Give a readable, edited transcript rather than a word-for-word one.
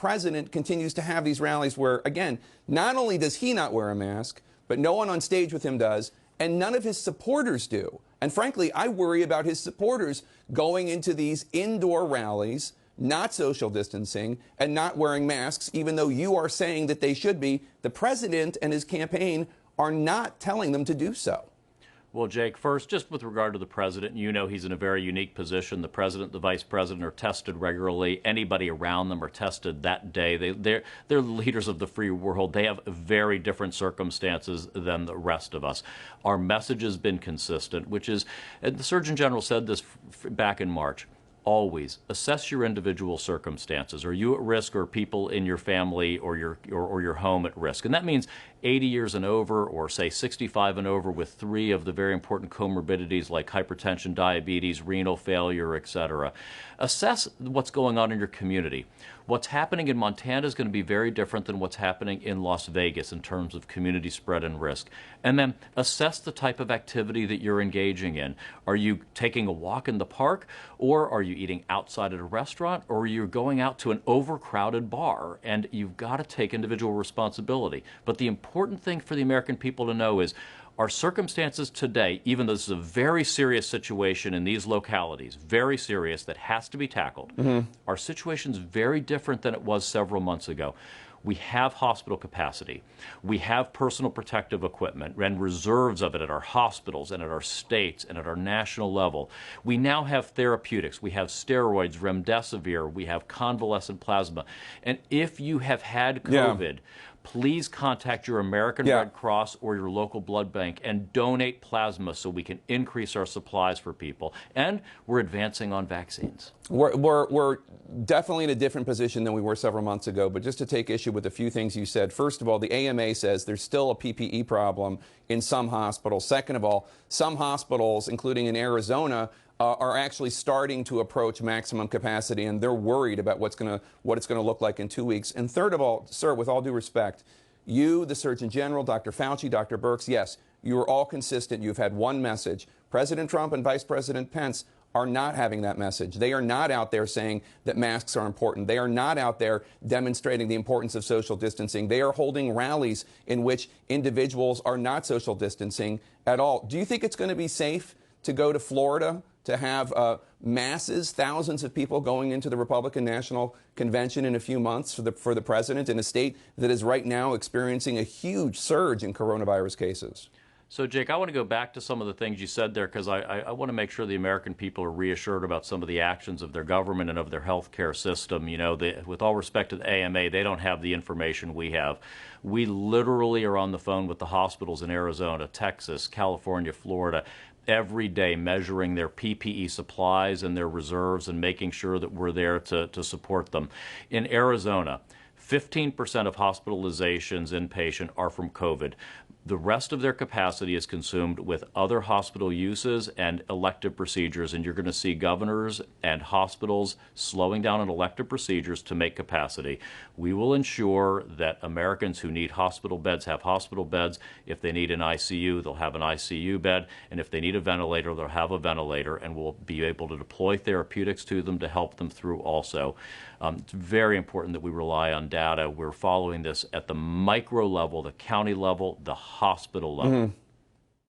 president continues to have these rallies where, again, not only does he not wear a mask, but no one on stage with him does, and none of his supporters do. And frankly, I worry about his supporters going into these indoor rallies, not social distancing, and not wearing masks, even though you are saying that they should be. The president and his campaign are not telling them to do so. Well, Jake, first, just with regard to the president, you know he's in a very unique position. The president, the vice president are tested regularly. Anybody around them are tested that day. They're leaders of the free world. They have very different circumstances than the rest of us. Our message has been consistent, which is, and the Surgeon General said this back in March, always assess your individual circumstances. Are you at risk, or people in your family or your home at risk? And that means 80 years and over, or say 65 and over, with 3 of the very important comorbidities like hypertension, diabetes, renal failure, etc. Assess what's going on in your community. What's happening in Montana is going to be very different than what's happening in Las Vegas in terms of community spread and risk. And then assess the type of activity that you're engaging in. Are you taking a walk in the park, or are you eating outside at a restaurant, or are you going out to an overcrowded bar? And you've got to take individual responsibility. But the important thing for the American people to know is our circumstances today, even though this is a very serious situation in these localities, very serious, that has to be tackled, our situation's very different than it was several months ago. We have hospital capacity. We have personal protective equipment and reserves of it at our hospitals and at our states and at our national level. We now have therapeutics. We have steroids, remdesivir. We have convalescent plasma. And if you have had COVID, please contact your American Red Cross or your local blood bank and donate plasma so we can increase our supplies for people. And we're advancing on vaccines. We're definitely in a different position than we were several months ago, but just to take issue with a few things you said. First of all, the AMA says there's still a PPE problem in some hospitals. Second of all, some hospitals, including in Arizona, are actually starting to approach maximum capacity, and they're worried about what it's going to look like in 2 weeks. And third of all, sir, with all due respect, you, the Surgeon General, Dr. Fauci, Dr. Birx, yes, you are all consistent. You've had one message. President Trump and Vice President Pence are not having that message. They are not out there saying that masks are important. They are not out there demonstrating the importance of social distancing. They are holding rallies in which individuals are not social distancing at all. Do you think it's going to be safe to go to Florida to have masses, thousands of people going into the Republican National Convention in a few months for the president in a state that is right now experiencing a huge surge in coronavirus cases? So, Jake, I want to go back to some of the things you said there, because I want to make sure the American people are reassured about some of the actions of their government and of their health care system. You know, with all respect to the AMA, they don't have the information we have. We literally are on the phone with the hospitals in Arizona, Texas, California, Florida, every day, measuring their PPE supplies and their reserves and making sure that we're there to support them. In Arizona, 15% of hospitalizations inpatient are from COVID. The rest of their capacity is consumed with other hospital uses and elective procedures, and you're going to see governors and hospitals slowing down on elective procedures to make capacity. We will ensure that Americans who need hospital beds have hospital beds. If they need an ICU, they'll have an ICU bed, and if they need a ventilator, they'll have a ventilator, and we'll be able to deploy therapeutics to them to help them through also. It's very important that we rely on data. We're following this at the micro level, the county level, the hospital level.